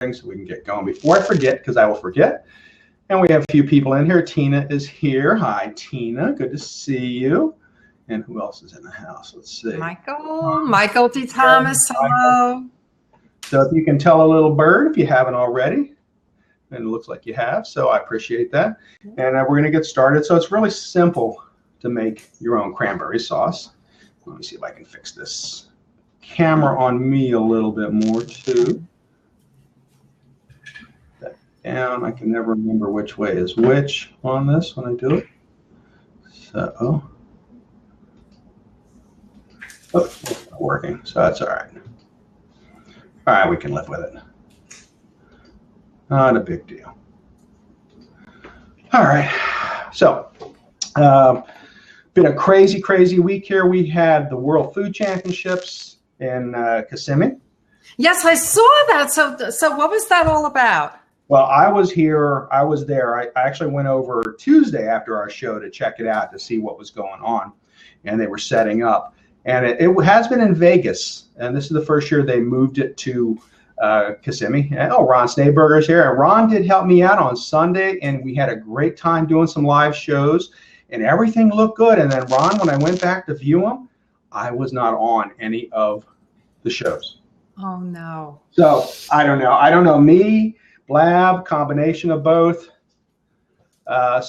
so we can get going before I forget, because I will forget. And we have a few people in here. Tina is here. Hi, Tina. Good to see you. And who else is in the house? Let's see. Michael D. Thomas. Hello. So if you can tell a little bird, if you haven't already, and it looks like you have, so I appreciate that. And we're going to get started. So it's really simple to make your own cranberry sauce. Let me see if I can fix this camera on me a little bit more too. That down. I can never remember which way is which on this when I do it. So, oh, it's not working. So that's all right. All right, we can live with it. Not a big deal. All right. So, been a crazy, crazy week here. We had the World Food Championships in Kissimmee. Yes, I saw that. So what was that all about? Well, I was here. I was there. I actually went over Tuesday after our show to check it out to see what was going on, and they were setting up. And it has been in Vegas, and this is the first year they moved it to Kissimmee. And, Ron Schneeberger's here, and Ron did help me out on Sunday, and we had a great time doing some live shows, and everything looked good. And then Ron, when I went back to view him, I was not on any of the shows. Oh no! So I don't know. Me, Blab, combination of both. I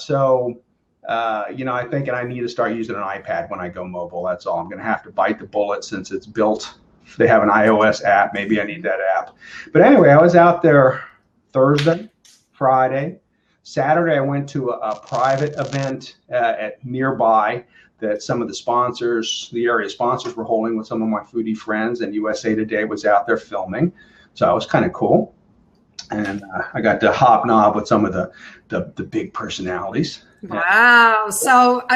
think I need to start using an iPad when I go mobile. That's all. I'm going to have to bite the bullet since it's built. They have an iOS app. Maybe I need that app. But anyway, I was out there Thursday, Friday. Saturday, I went to a private event at nearby that some of the sponsors, the area sponsors, were holding with some of my foodie friends, and USA Today was out there filming. So it was kind of cool. And I got to hobnob with some of the big personalities. Wow. So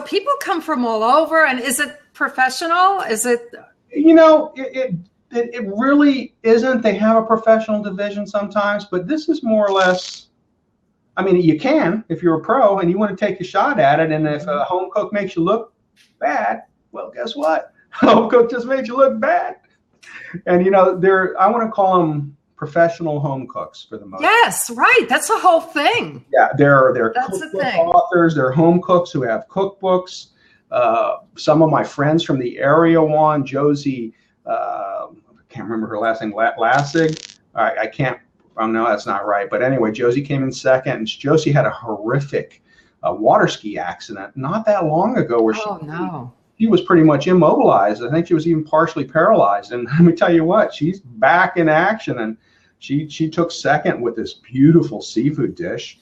people come from all over, and is it professional? Is it? It really isn't. They have a professional division sometimes, but this is more or less, you can, if you're a pro and you want to take a shot at it. And if a home cook makes you look bad, well, guess what? Home cook just made you look bad. And, I want to call them professional home cooks for the most part. Yes, right. That's the whole thing. Yeah, they're cookbook authors. They're home cooks who have cookbooks. Some of my friends from the area won. Josie, I can't remember her last name, Lassig. I can't. Oh no, that's not right. But anyway, Josie came in second, and Josie had a horrific water ski accident not that long ago, where she was pretty much immobilized. I think she was even partially paralyzed. And let me tell you what, she's back in action, and she took second with this beautiful seafood dish.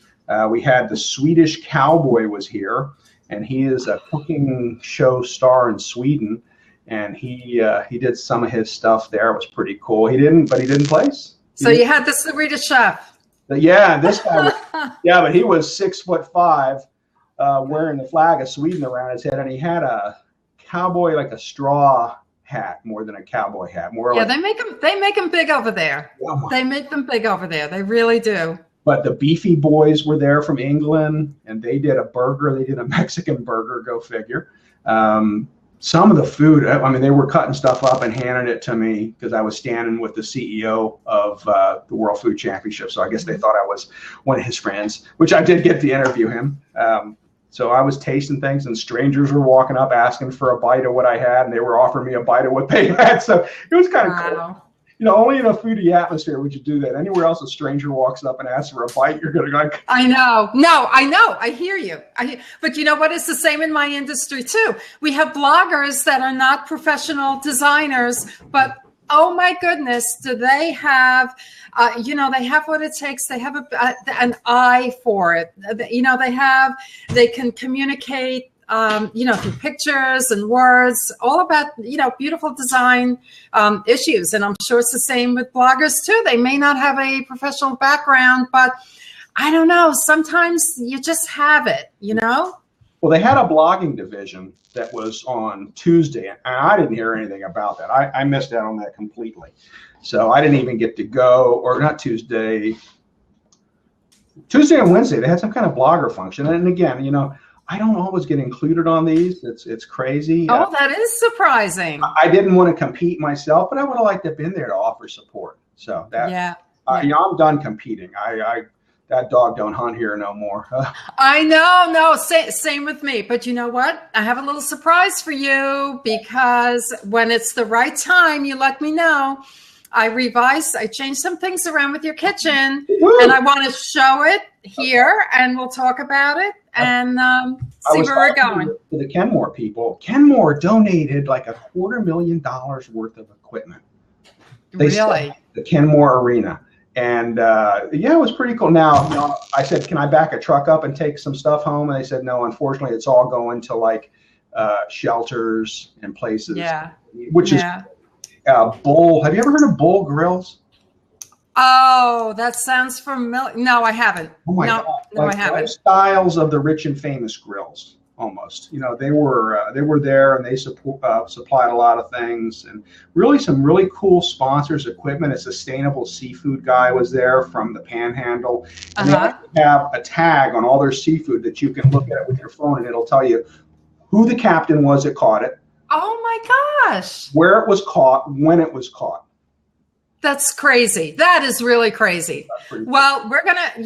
We had the Swedish Cowboy was here, and he is a cooking show star in Sweden, and he did some of his stuff there. It was pretty cool. He didn't place. So you had the Swedish chef. Yeah, this guy. But he was 6'5", wearing the flag of Sweden around his head, and he had a cowboy, like a straw hat, more than a cowboy hat. They make them big over there. Oh, they make them big over there. They really do. But the Beefy Boys were there from England, and they did a burger. They did a Mexican burger, go figure. Some of the food, they were cutting stuff up and handing it to me because I was standing with the CEO of the World Food Championship. So I guess they thought I was one of his friends, which I did get to interview him. So I was tasting things, and strangers were walking up asking for a bite of what I had, and they were offering me a bite of what they had. So it was kind of cool. Only in a foodie atmosphere would you do that. Anywhere else, a stranger walks up and asks for a bite, you're going to go. I know. No, I know. I hear you. But you know what? It's the same in my industry too. We have bloggers that are not professional designers, but oh my goodness, do they have, they have what it takes. They have an eye for it. They can communicate, through pictures and words, all about, beautiful design issues. And I'm sure it's the same with bloggers too. They may not have a professional background, but I don't know. Sometimes you just have it, Well, they had a blogging division that was on Tuesday, and I didn't hear anything about that. I missed out on that completely. So I didn't even get to go, or not Tuesday and Wednesday. They had some kind of blogger function. And again, I don't always get included on these. It's crazy. Oh, that is surprising. I didn't want to compete myself, but I would have liked to have been there to offer support. So that I'm done competing. That dog don't hunt here no more. I know, no, same with me. But you know what? I have a little surprise for you, because when it's the right time, you let me know. I changed some things around with your kitchen, and I want to show it here, and we'll talk about it and see where we're going. To the Kenmore people, Kenmore donated like $250,000 worth of equipment. Really? The Kenmore Arena. And it was pretty cool. Now, I said, can I back a truck up and take some stuff home? And they said, no, unfortunately, it's all going to like shelters and places. Yeah. Which is Bull. Have you ever heard of Bull Grills? Oh, that sounds familiar. No, I haven't. Oh my God. No, I haven't. Styles of the rich and famous grills. Almost, they were there, and they supplied a lot of things, and really some really cool sponsors, equipment. A sustainable seafood guy was there from the Panhandle, and they have a tag on all their seafood that you can look at it with your phone, and it'll tell you who the captain was that caught it. Oh my gosh! Where it was caught, when it was caught. That's crazy. That is really crazy. Well, we're going to,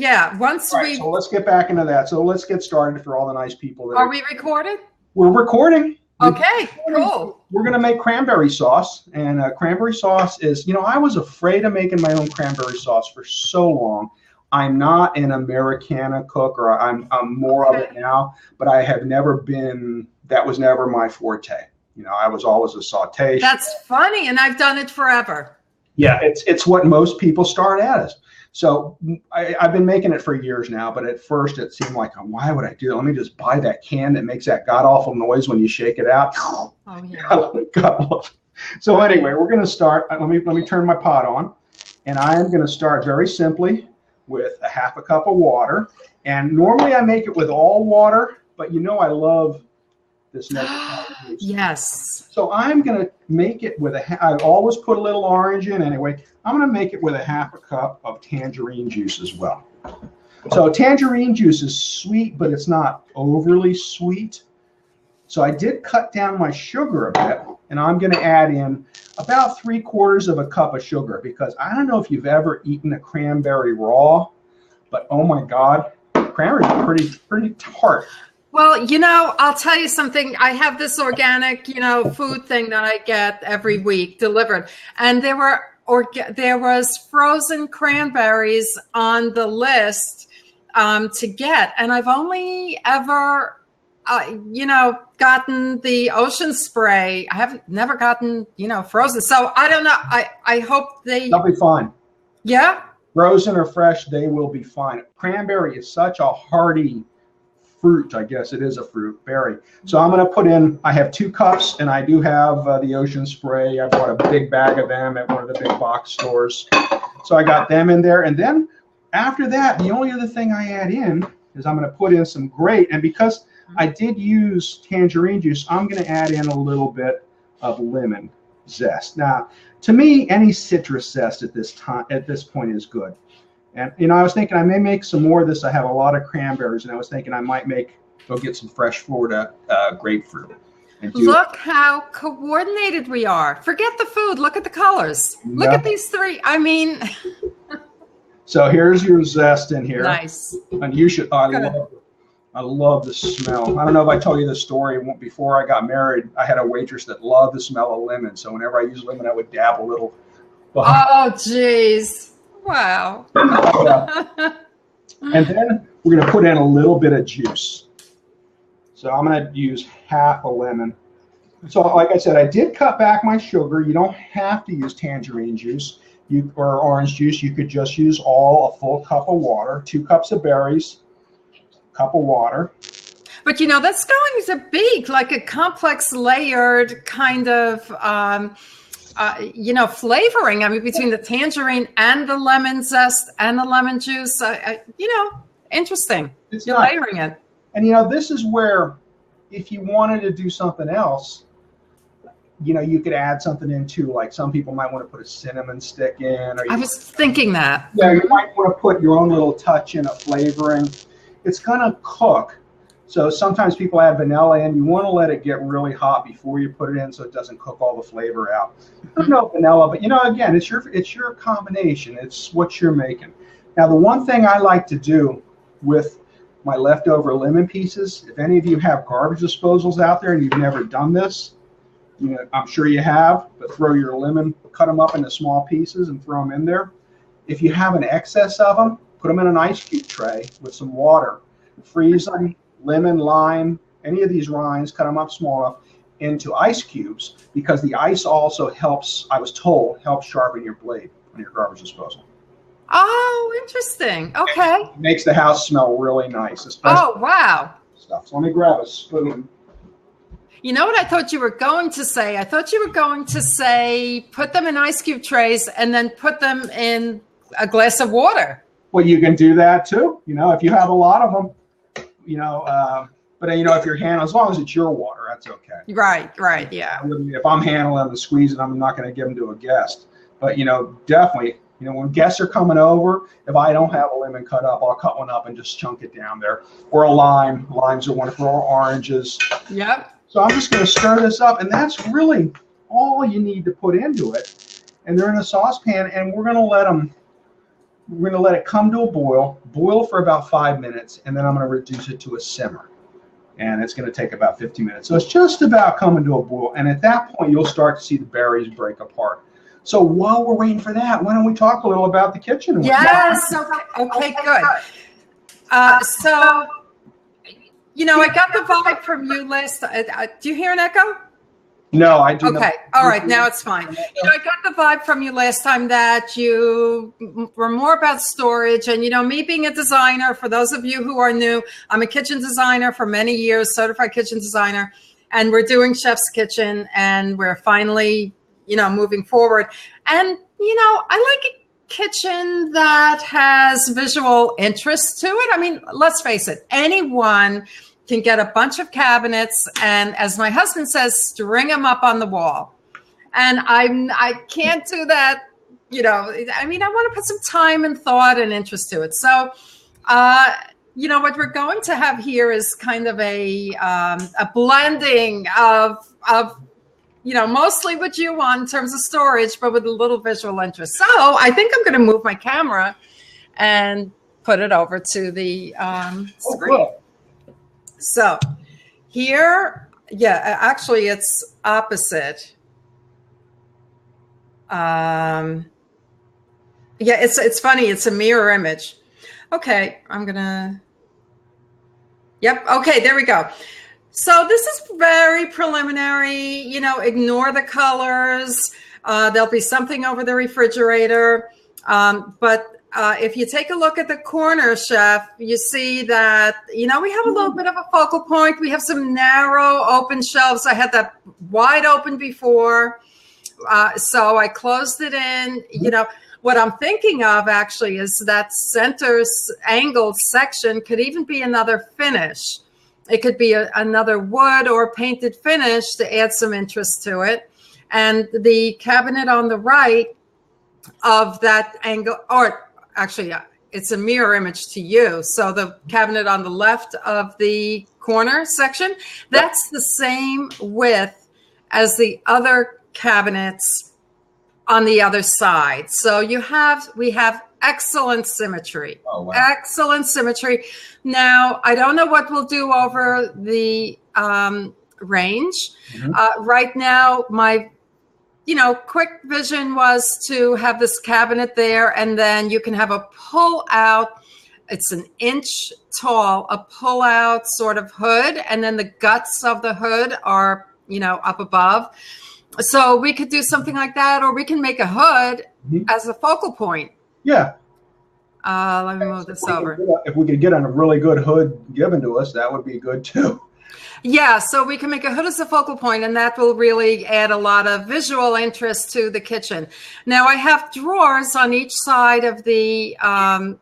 So let's get back into that. So let's get started for all the nice people. Are we recorded? We're recording. Okay, cool. We're going to make cranberry sauce. And cranberry sauce is, I was afraid of making my own cranberry sauce for so long. I'm not an Americana cook, or I'm more of it now, but I have never been, that was never my forte. I was always a saute. That's funny. And I've done it forever. Yeah, it's what most people start as. So I've been making it for years now, but at first it seemed like, why would I do that? Let me just buy that can that makes that god-awful noise when you shake it out. Oh, yeah. God. So anyway, we're going to start. Let me turn my pot on, and I am going to start very simply with a half a cup of water. And normally I make it with all water, but I love this next Yes. So I'm going to make it with I always put a little orange in anyway. I'm going to make it with a half a cup of tangerine juice as well. So tangerine juice is sweet, but it's not overly sweet. So I did cut down my sugar a bit, and I'm going to add in about 3/4 of a cup of sugar, because I don't know if you've ever eaten a cranberry raw, but oh my God, cranberry is pretty tart. Well, I'll tell you something. I have this organic, food thing that I get every week delivered. And there was frozen cranberries on the list to get. And I've only ever, gotten the ocean spray. I haven't never gotten, frozen. So I don't know. I hope they'll be fine. Yeah. Frozen or fresh, they will be fine. Cranberry is such a hearty fruit. I guess it is a fruit berry. So I'm going to put in, I have 2 cups, and I do have the ocean spray. I bought a big bag of them at one of the big box stores. So I got them in there. And then after that, the only other thing I add in is I'm going to put in some grate. And because I did use tangerine juice, I'm going to add in a little bit of lemon zest. Now, to me, any citrus zest at this point is good. And, I was thinking I may make some more of this. I have a lot of cranberries, and I was thinking I might go get some fresh Florida grapefruit. Look how coordinated we are. Forget the food. Look at the colors. Yeah. Look at these 3. I mean. So here's your zest in here. Nice. And you should, I love the smell. I don't know if I told you the story. Before I got married, I had a waitress that loved the smell of lemon. So whenever I use lemon, I would dab a little. Oh, geez. Wow. And then we're going to put in a little bit of juice. So I'm going to use half a lemon. So like I said, I did cut back my sugar. You don't have to use tangerine juice or orange juice. You could just use a full cup of water, 2 cups of berries, cup of water. But that's going to be like a complex layered kind of flavoring. I mean, between the tangerine and the lemon zest and the lemon juice, interesting. You're layering it. And, this is where, if you wanted to do something else, you could add something into, like some people might want to put a cinnamon stick in. I was thinking that. Yeah, you might want to put your own little touch in a flavoring. It's going to cook. So sometimes people add vanilla in. You want to let it get really hot before you put it in so it doesn't cook all the flavor out. No vanilla, but again, it's your combination. It's what you're making. Now, the one thing I like to do with my leftover lemon pieces, if any of you have garbage disposals out there and you've never done this, I'm sure you have, but throw your lemon, cut them up into small pieces and throw them in there. If you have an excess of them, put them in an ice cube tray with some water. Freeze them, lemon, lime, any of these rinds, cut them up small enough into ice cubes, because the ice also helps, I was told, helps sharpen your blade on your garbage disposal. Oh, interesting. Okay. It makes the house smell really nice. Oh, wow. Stuff. So let me grab a spoon. You know what I thought you were going to say? I thought you were going to say put them in ice cube trays and then put them in a glass of water. Well, you can do that too. If you have a lot of them, but if you're handling, as long as it's your water, that's okay. Right, yeah. If I'm handling and squeezing them, I'm not going to give them to a guest. But, definitely, when guests are coming over, if I don't have a lemon cut up, I'll cut one up and just chunk it down there. Or a lime. Limes are wonderful. Or oranges. Yep. So I'm just going to stir this up, and that's really all you need to put into it. And they're in a saucepan, and we're going to let it come to a boil for about 5 minutes, and then I'm going to reduce it to a simmer. And it's going to take about 15 minutes. So it's just about coming to a boil. And at that point, you'll start to see the berries break apart. So while we're waiting for that, why don't we talk a little about the kitchen? Yes. Okay, good. So, I got the vibe from you last. Do you hear an echo? No, I do not. Okay. All right. Now it's fine. I got the vibe from you last time that you were more about storage. And, me being a designer, for those of you who are new, I'm a kitchen designer for many years, certified kitchen designer. And we're doing Chef's Kitchen, and we're finally, moving forward. And, I like a kitchen that has visual interest to it. I mean, let's face it, anyone can get a bunch of cabinets and, as my husband says, string them up on the wall. And I can't do that. I want to put some time and thought and interest to it. So, what we're going to have here is kind of a blending of mostly what you want in terms of storage, but with a little visual interest. So I think I'm going to move my camera and put it over to the screen. Cool. So here, actually it's opposite. It's funny. It's a mirror image. Okay, yep. Okay, there we go. So this is very preliminary, ignore the colors. There'll be something over the refrigerator. But if you take a look at the corner, Chef, you see that, we have a little bit of a focal point. We have some narrow open shelves. I had that wide open before. So I closed it in. What I'm thinking of actually is that center angled section could even be another finish. It could be another wood or painted finish to add some interest to it. And the cabinet on the right of that angle, or actually, it's a mirror image to you. So the cabinet on the left of the corner section, that's the same width as the other cabinets on the other side. So we have excellent symmetry. Oh, wow. Excellent symmetry. Now, I don't know what we'll do over the range. Mm-hmm. Right now, my quick vision was to have this cabinet there, and then you can have a pull out. It's an inch tall, a pull out sort of hood, and then the guts of the hood are, up above. So we could do something like that, or we can make a hood as a focal point. Yeah. Let me move this over. If we could get a really good hood given to us, that would be good too. Yeah, so we can make a hood as a focal point, and that will really add a lot of visual interest to the kitchen. Now, I have drawers on each side of the, and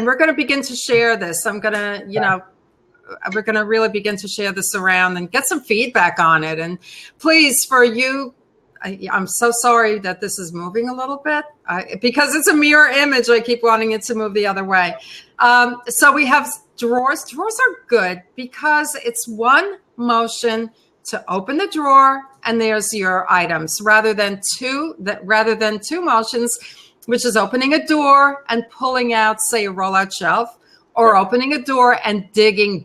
we're going to begin to share this. I'm going to, we're going to really begin to share this around and get some feedback on it. And please, for you, I'm so sorry that this is moving a little bit because it's a mirror image. I keep wanting it to move the other way. So we have drawers. Drawers are good because it's one motion to open the drawer and there's your items rather than two motions, which is opening a door and pulling out, say, a rollout shelf, or opening a door and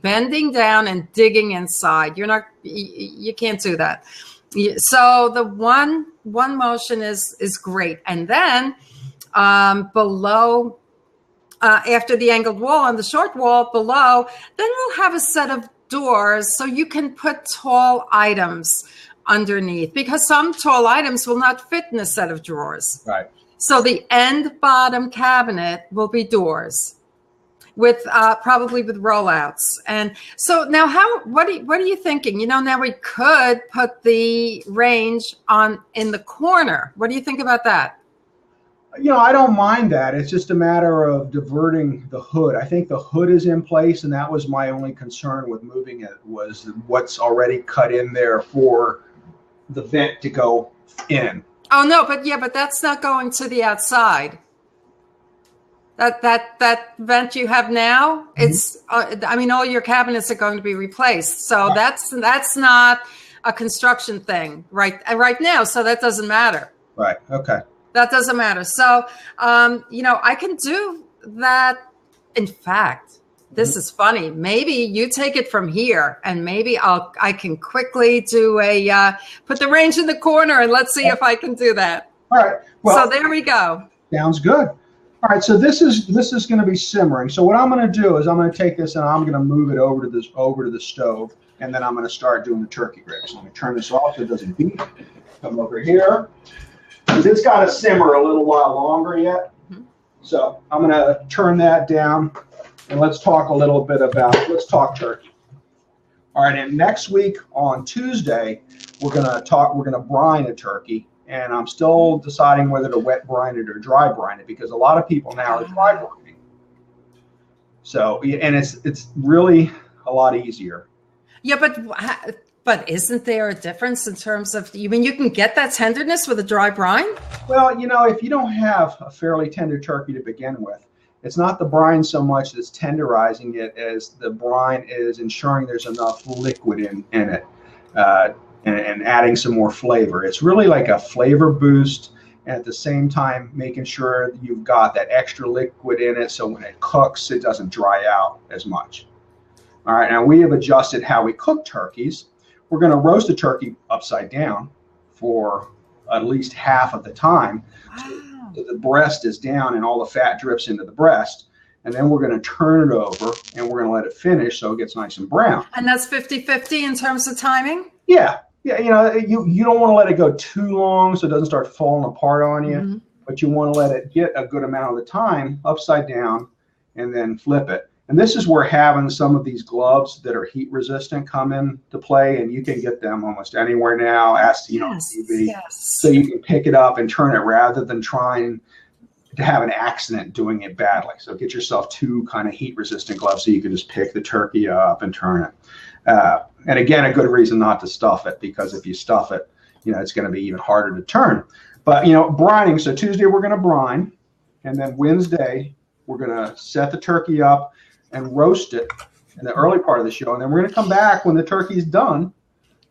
bending down and digging inside. You can't do that. So the one motion is great. And then below, after the angled wall on the short wall below, then we'll have a set of doors so you can put tall items underneath, because some tall items will not fit in a set of drawers. Right. So the end bottom cabinet will be doors with probably with rollouts. And so now what are you thinking? Now we could put the range in the corner. What do you think about that? I don't mind that. It's just a matter of diverting the hood. I think the hood is in place, and that was my only concern with moving it, was what's already cut in there for the vent to go in. Oh no, but that's not going to the outside. That vent you have now, it's all your cabinets are going to be replaced. So that's not a construction thing right now. So that doesn't matter. Right. Okay. That doesn't matter. So, I can do that. In fact, this is funny. Maybe you take it from here, and maybe I can quickly do put the range in the corner, and let's see if I can do that. All right. Well, so there we go. Sounds good. All right. So this is going to be simmering. So what I'm going to do is I'm going to take this and I'm going to move it over to the stove, and then I'm going to start doing the turkey ribs. So I'm going to turn this off so it doesn't beep. Come over here. Because it's got to simmer a little while longer yet. So I'm going to turn that down, and let's talk turkey. All right, and next week on Tuesday, we're going to brine a turkey, and I'm still deciding whether to wet brine it or dry brine it, because a lot of people now are dry brining. So, and it's really a lot easier. Yeah, but isn't there a difference in terms of, you can get that tenderness with a dry brine? Well, if you don't have a fairly tender turkey to begin with, it's not the brine so much that's tenderizing it as the brine is ensuring there's enough liquid in it and adding some more flavor. It's really like a flavor boost, and at the same time making sure you've got that extra liquid in it so when it cooks, it doesn't dry out as much. All right, now we have adjusted how we cook turkeys. We're going to roast a turkey upside down for at least half of the time. Wow. So the breast is down and all the fat drips into the breast. And then we're going to turn it over and we're going to let it finish so it gets nice and brown. And that's 50-50 in terms of timing? Yeah. Yeah. You don't want to let it go too long so it doesn't start falling apart on you. But you want to let it get a good amount of the time upside down and then flip it. And this is where having some of these gloves that are heat resistant come into play, and you can get them almost anywhere now. TV, so you can pick it up and turn it rather than trying to have an accident doing it badly. So get yourself two kind of heat resistant gloves so you can just pick the turkey up and turn it. And again, a good reason not to stuff it, because if you stuff it, it's going to be even harder to turn. But brining. So Tuesday we're going to brine, and then Wednesday we're going to set the turkey up and roast it in the early part of the show. And then we're going to come back when the turkey's done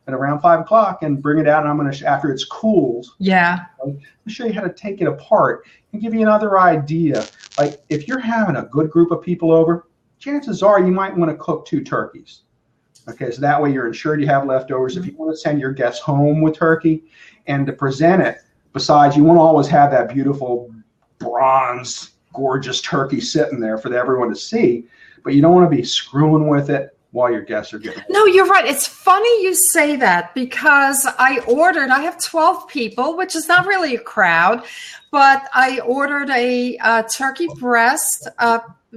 at around 5 o'clock and bring it out. And I'm going to, after it's cooled, I'll show you how to take it apart and give you another idea. Like if you're having a good group of people over, chances are you might want to cook 2 turkeys. Okay, so that way you're ensured you have leftovers. If you want to send your guests home with turkey and to present it, besides, you want to always have that beautiful bronze, gorgeous turkey sitting there for everyone to see. But you don't want to be screwing with it while your guests are getting. No, you're right. It's funny you say that, because I have 12 people, which is not really a crowd, but I ordered a turkey breast,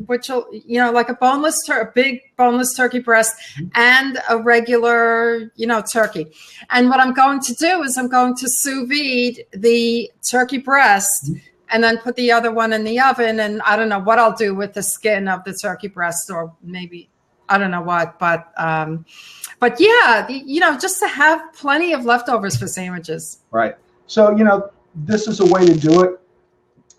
which will, like a big boneless turkey breast and a regular, turkey. And what I'm going to do is I'm going to sous vide the turkey breast and then put the other one in the oven. And I don't know what I'll do with the skin of the turkey breast, or maybe, I don't know what, but yeah, just to have plenty of leftovers for sandwiches. Right. So, this is a way to do it.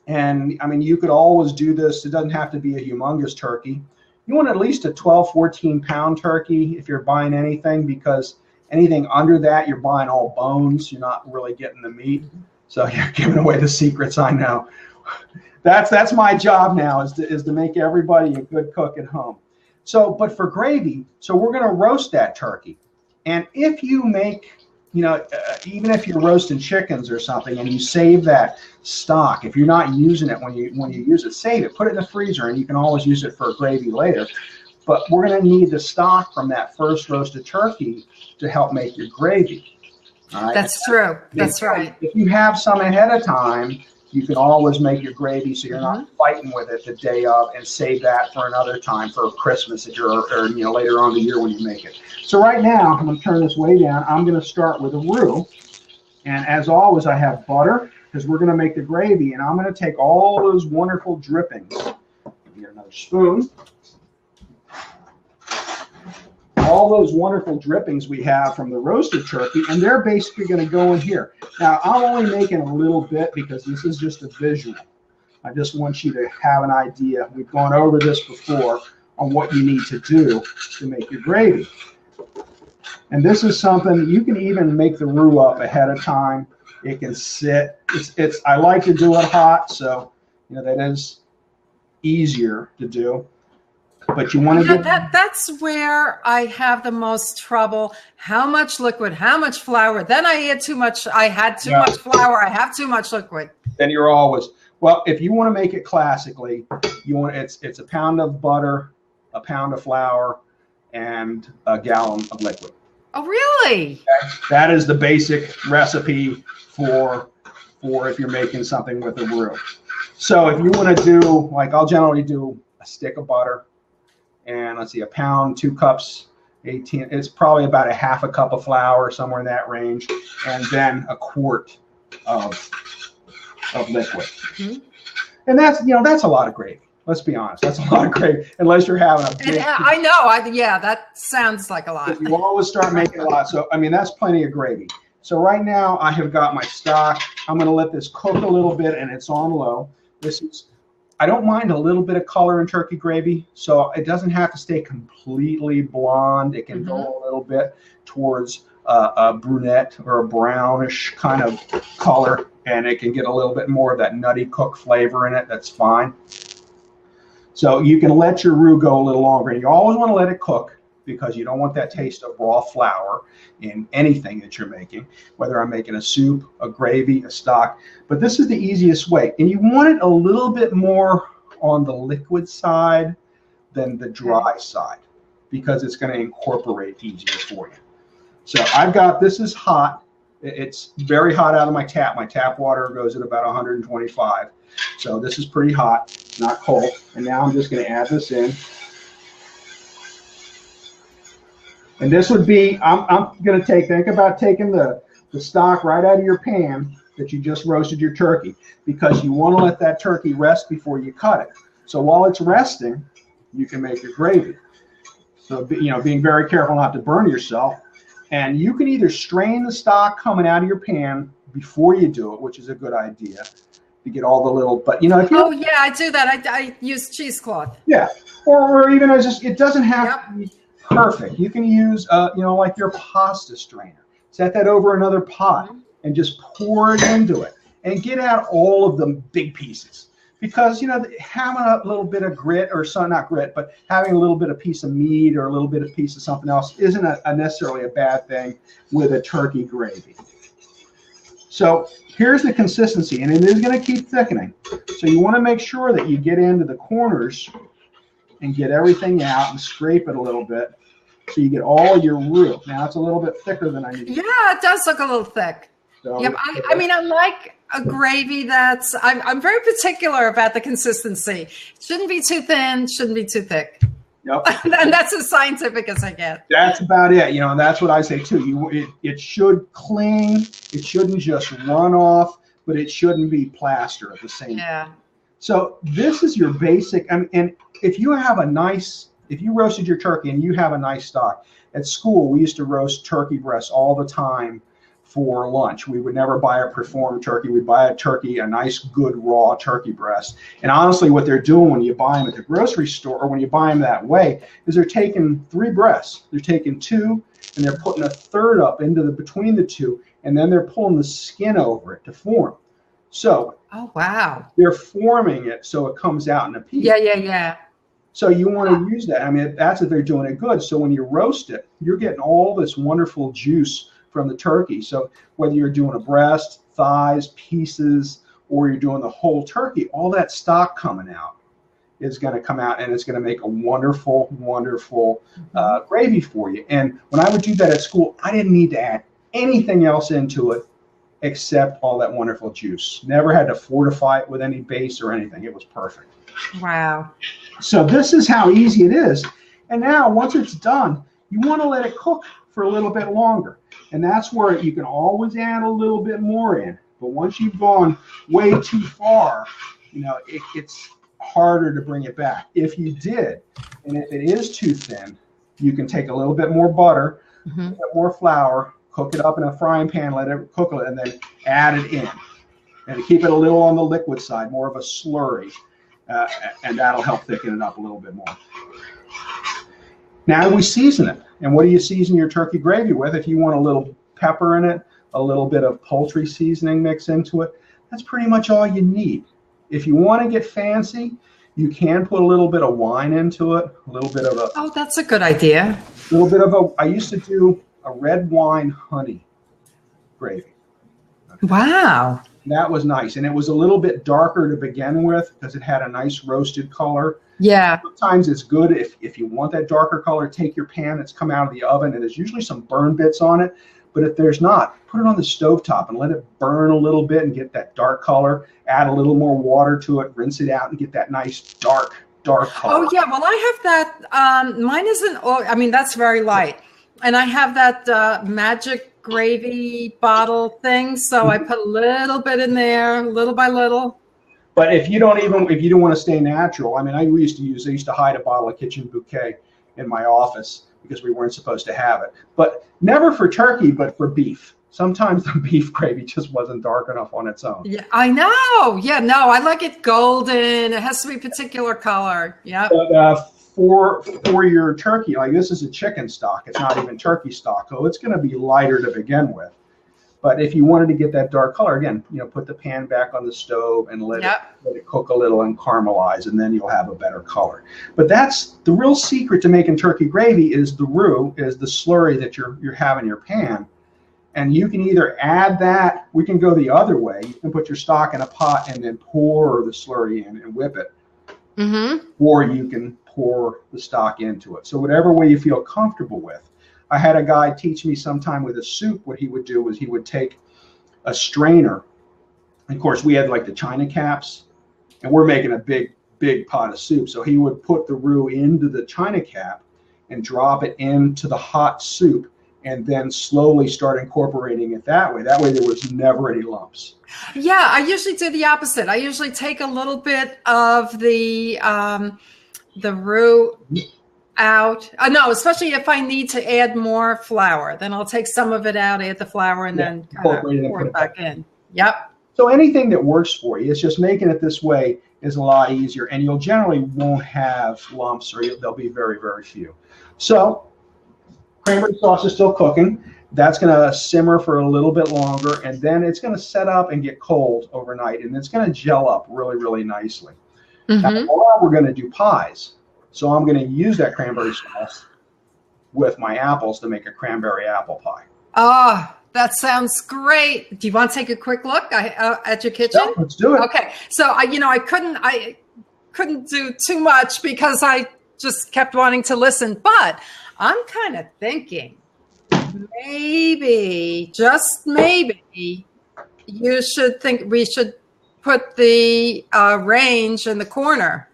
And I mean, you could always do this. It doesn't have to be a humongous turkey. You want at least a 12, 14 pound turkey if you're buying anything, because anything under that, you're buying all bones. You're not really getting the meat. So you're giving away the secrets, I know. That's my job now, is to make everybody a good cook at home. So, but for gravy, so we're going to roast that turkey. And if you make, even if you're roasting chickens or something and you save that stock, if you're not using it when you use it, save it, put it in the freezer, and you can always use it for gravy later. But we're going to need the stock from that first roasted turkey to help make your gravy. All right? That's true. That's right. If you have some ahead of time, you can always make your gravy so you're not fighting with it the day of, and save that for another time for Christmas or later on in the year when you make it. So right now, I'm going to turn this way down. I'm going to start with a roux. And as always, I have butter because we're going to make the gravy. And I'm going to take all those wonderful drippings. Get another spoon. All those wonderful drippings we have from the roasted turkey, and they're basically going to go in here. Now, I'm only making a little bit because this is just a visual. I just want you to have an idea. We've gone over this before on what you need to do to make your gravy. And this is something you can even make the roux up ahead of time. It can sit. I like to do it hot, so that is easier to do. But you want to get that's where I have the most trouble. How much liquid? How much flour? Then I had too much. I had too much flour. I have too much liquid. Then you're always if you want to make it classically, it's a pound of butter, a pound of flour, and a gallon of liquid. Oh, really? That is the basic recipe for if you're making something with a roux. So if you want to do, I'll generally do a stick of butter. And let's see, a pound, 2 cups, 18. It's probably about a half a cup of flour, somewhere in that range, and then a quart of liquid. Mm-hmm. And that's a lot of gravy. Let's be honest, that's a lot of gravy. Unless you're having a big. I know. That sounds like a lot. You always start making a lot. So that's plenty of gravy. So right now I have got my stock. I'm going to let this cook a little bit, and it's on low. I don't mind a little bit of color in turkey gravy, so it doesn't have to stay completely blonde. It can go a little bit towards a brunette or a brownish kind of color, and it can get a little bit more of that nutty cook flavor in it. That's fine. So you can let your roux go a little longer, and you always want to let it cook because you don't want that taste of raw flour in anything that you're making, whether I'm making a soup, a gravy, a stock. But this is the easiest way. And you want it a little bit more on the liquid side than the dry side, because it's going to incorporate easier for you. So this is hot. It's very hot out of my tap. My tap water goes at about 125. So this is pretty hot, not cold. And now I'm just going to add this in. And this would be, I'm going to think about taking the stock right out of your pan that you just roasted your turkey, because you want to let that turkey rest before you cut it. So while it's resting, you can make your gravy. So, being very careful not to burn yourself. And you can either strain the stock coming out of your pan before you do it, which is a good idea to get all the little, but if you. Oh yeah, I do that. I use cheesecloth. Yeah. Or even it doesn't have to be perfect. You can use, like your pasta strainer. Set that over another pot and just pour it into it and get out all of the big pieces. Because, having a little bit of grit, or not grit, but having a little bit of piece of meat or a little bit of piece of something else isn't necessarily a bad thing with a turkey gravy. So here's the consistency, and it is going to keep thickening. So you want to make sure that you get into the corners and get everything out and scrape it a little bit so you get all your roux. Now it's a little bit thicker than I need. Yeah, it does look a little thick. So, yep, I like a gravy that's, I'm very particular about the consistency. It shouldn't be too thin, shouldn't be too thick. Yep. And that's as scientific as I get. That's about it. And that's what I say too. It should cling. It shouldn't just run off, but it shouldn't be plaster at the same time. So this is your basic, and if you roasted your turkey and you have a nice stock, at school we used to roast turkey breasts all the time for lunch. We would never buy a preformed turkey. We'd buy a turkey, a nice, good, raw turkey breast. And honestly, what they're doing when you buy them at the grocery store, or when you buy them that way, is they're taking 3 breasts. They're taking 2, and they're putting a third up into between the 2, and then they're pulling the skin over it to form. So, oh wow, they're forming it so it comes out in a piece. Yeah. So you want to use that. I mean, that's if they're doing it good. So when you roast it, you're getting all this wonderful juice from the turkey. So whether you're doing a breast, thighs, pieces, or you're doing the whole turkey, all that stock coming out is going to come out, and it's going to make a wonderful, wonderful gravy for you. And when I would do that at school, I didn't need to add anything else into it except all that wonderful juice. Never had to fortify it with any base or anything. It was perfect. Wow. So this is how easy it is. And now once it's done, you want to let it cook for a little bit longer. And that's where you can always add a little bit more in. But once you've gone way too far, you know, it's harder to bring it back. If you did, and if it is too thin, you can take a little bit more butter, a bit more flour, cook it up in a frying pan, let it cook it, and then add it in. And keep it a little on the liquid side, more of a slurry. And that'll help thicken it up a little bit more. Now we season it. And what do you season your turkey gravy with? If you want a little pepper in it, a little bit of poultry seasoning mixed into it, that's pretty much all you need. If you want to get fancy, you can put a little bit of wine into it, a little bit of a... Oh, that's a good idea. A little bit of a... I used to do a red wine honey gravy. Okay. Wow. That was nice. And it was a little bit darker to begin with because it had a nice roasted color. Yeah. Sometimes it's good if you want that darker color, take your pan that's come out of the oven, and there's usually some burn bits on it. But if there's not, put it on the stovetop and let it burn a little bit and get that dark color. Add a little more water to it, rinse it out, and get that nice dark color. Oh, yeah. Well, I have that. Mine isn't, I mean, that's very light. And I have that magic gravy bottle thing. So I put a little bit in there, little by little. But if you don't want to stay natural, I mean, I used to hide a bottle of Kitchen Bouquet in my office because we weren't supposed to have it. But never for turkey, but for beef. Sometimes the beef gravy just wasn't dark enough on its own. Yeah, I know. Yeah, no, I like it golden. It has to be a particular color. Yeah. But for your turkey, like this is a chicken stock. It's not even turkey stock, so it's going to be lighter to begin with. But if you wanted to get that dark color, again, you know, put the pan back on the stove and let it cook a little and caramelize, and then you'll have a better color. But that's the real secret to making turkey gravy is the roux, is the slurry that you're having in your pan. And you can either add that, we can go the other way. You can put your stock in a pot and then pour the slurry in and whip it. Or you can pour the stock into it. So whatever way you feel comfortable with. I had a guy teach me sometime with a soup, what he would do was he would take a strainer. Of course, we had like the china caps, and we're making a big pot of soup. So he would put the roux into the china cap and drop it into the hot soup, and then slowly start incorporating it that way. That way there was never any lumps. Yeah, I usually do the opposite. I usually take a little bit of the roux out. No, especially if I need to add more flour, then I'll take some of it out, add the flour, and then pour it back in. Yep. So anything that works for you, it's just making it this way is a lot easier, and you'll generally won't have lumps, or there'll be very, very few. So cranberry sauce is still cooking. That's going to simmer for a little bit longer, and then it's going to set up and get cold overnight, and it's going to gel up really, really nicely. Now, tomorrow we're going to do pies. So I'm going to use that cranberry sauce with my apples to make a cranberry apple pie. Oh, that sounds great. Do you want to take a quick look at your kitchen? Yeah, let's do it. Okay. So I couldn't do too much because I just kept wanting to listen, but I'm kind of thinking maybe, just maybe, we should put the range in the corner.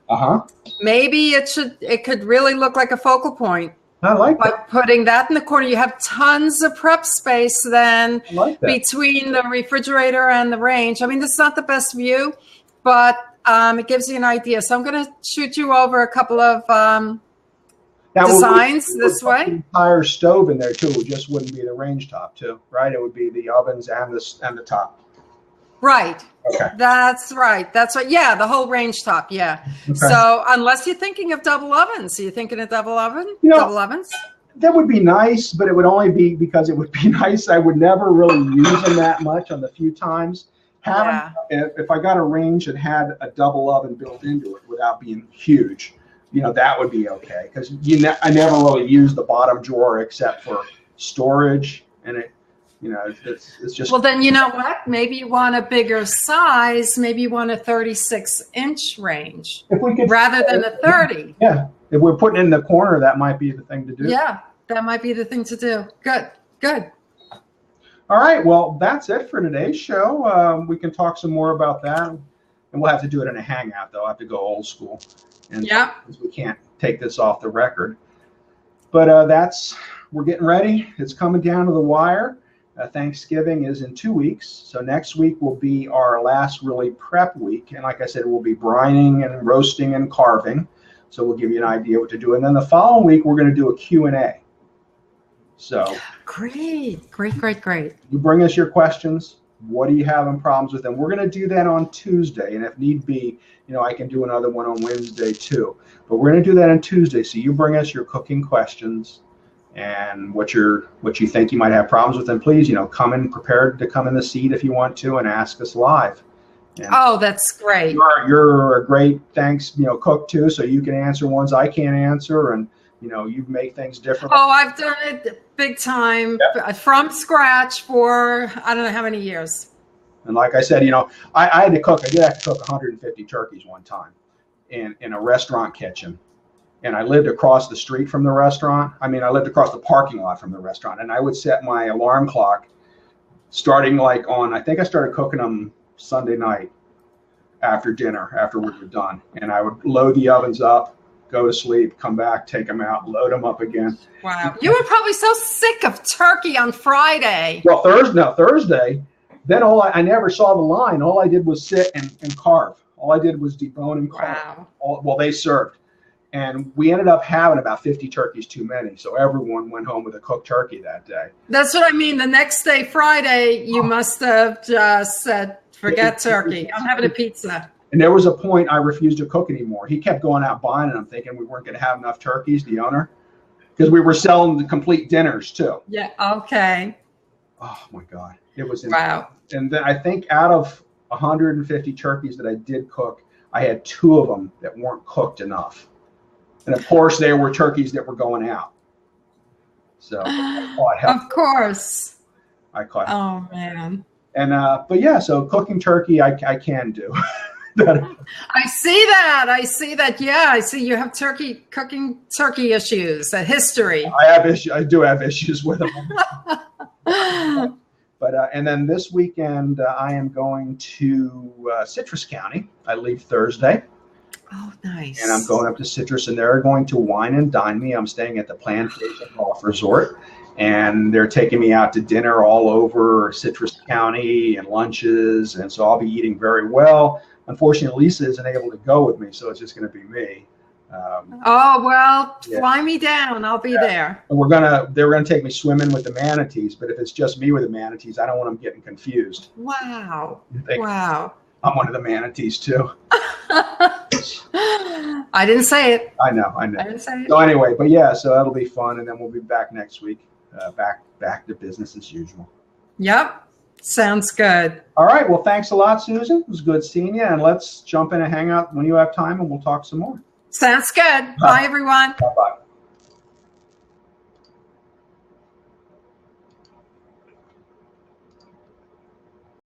Maybe it could really look like a focal point. I like by that. putting that in the corner. You have tons of prep space then between the refrigerator and the range. I mean, this is not the best view, but it gives you an idea. So I'm going to shoot you over a couple of designs this way. The entire stove in there too. It just wouldn't be the range top too, right? It would be the ovens and the top. Right. Okay. That's right. Yeah, the whole range top. Yeah. Okay. So unless you're thinking of double ovens, are you thinking of double oven? Double ovens? That would be nice, but it would only be because it would be nice. I would never really use them that much on the few times. If I got a range that had a double oven built into it without being huge, that would be okay. Because I never really use the bottom drawer except for storage, and it's just. Well, then you know what? Maybe you want a bigger size. Maybe you want a 36-inch range rather than a 30. Yeah, if we're putting it in the corner, that might be the thing to do. Yeah, that might be the thing to do. Good. All right, well, that's it for today's show. We can talk some more about that, and we'll have to do it in a hangout, though. I have to go old school, and we can't take this off the record. But we're getting ready. It's coming down to the wire. Thanksgiving is in 2 weeks, so next week will be our last really prep week, and like I said, we'll be brining and roasting and carving, so we'll give you an idea what to do. And then the following week, we're going to do a Q&A. So great. You bring us your questions. What are you having problems with them? We're going to do that on Tuesday, and if need be, I can do another one on Wednesday too. But we're going to do that on Tuesday. So you bring us your cooking questions and what you think you might have problems with, and please, come in prepared to come in the seat if you want to and ask us live. And that's great. You're a great cook too, so you can answer ones I can't answer, and you make things different. Oh, I've done it big time from scratch for I don't know how many years. And like I said, I had to cook. I did have to cook 150 turkeys one time in a restaurant kitchen. And I lived across the street from the restaurant. I lived across the parking lot from the restaurant. And I would set my alarm clock starting I think I started cooking them Sunday night after dinner, after we were done. And I would load the ovens up, go to sleep, come back, take them out, load them up again. Wow. You were probably so sick of turkey on Friday. Well, Thursday, then I never saw the line. All I did was sit and carve. All I did was debone and carve. Wow. They served. And we ended up having about 50 turkeys too many. So everyone went home with a cooked turkey that day. That's what I mean. The next day, Friday, you must have just said, forget turkey. I'm having a pizza. And there was a point I refused to cook anymore. He kept going out buying it. I'm thinking we weren't going to have enough turkeys, the owner, because we were selling the complete dinners too. Yeah. Okay. Oh my God. It was wow. And then I think out of 150 turkeys that I did cook, I had 2 of them that weren't cooked enough. And of course, there were turkeys that were going out. So of course. I caught. Oh man. And but yeah, so cooking turkey, I can do. I see that. Yeah, I see you have cooking turkey issues, a history. I do have issues with them. But and then this weekend, I am going to Citrus County. I leave Thursday. Oh, nice. And I'm going up to Citrus, and they're going to wine and dine me. I'm staying at the Plantation Golf Resort, and they're taking me out to dinner all over Citrus County and lunches, and so I'll be eating very well. Unfortunately, Lisa isn't able to go with me, so it's just going to be me. Fly me down. I'll be there. And they're gonna take me swimming with the manatees, but if it's just me with the manatees, I don't want them getting confused. Wow. Wow. I'm one of the manatees too. I didn't say it. I know. I didn't say it. So anyway, but yeah, so that'll be fun, and then we'll be back next week. Back to business as usual. Yep. Sounds good. All right. Well, thanks a lot, Susan. It was good seeing you, and let's jump in and hang out when you have time, and we'll talk some more. Sounds good. Bye everyone. Bye-bye.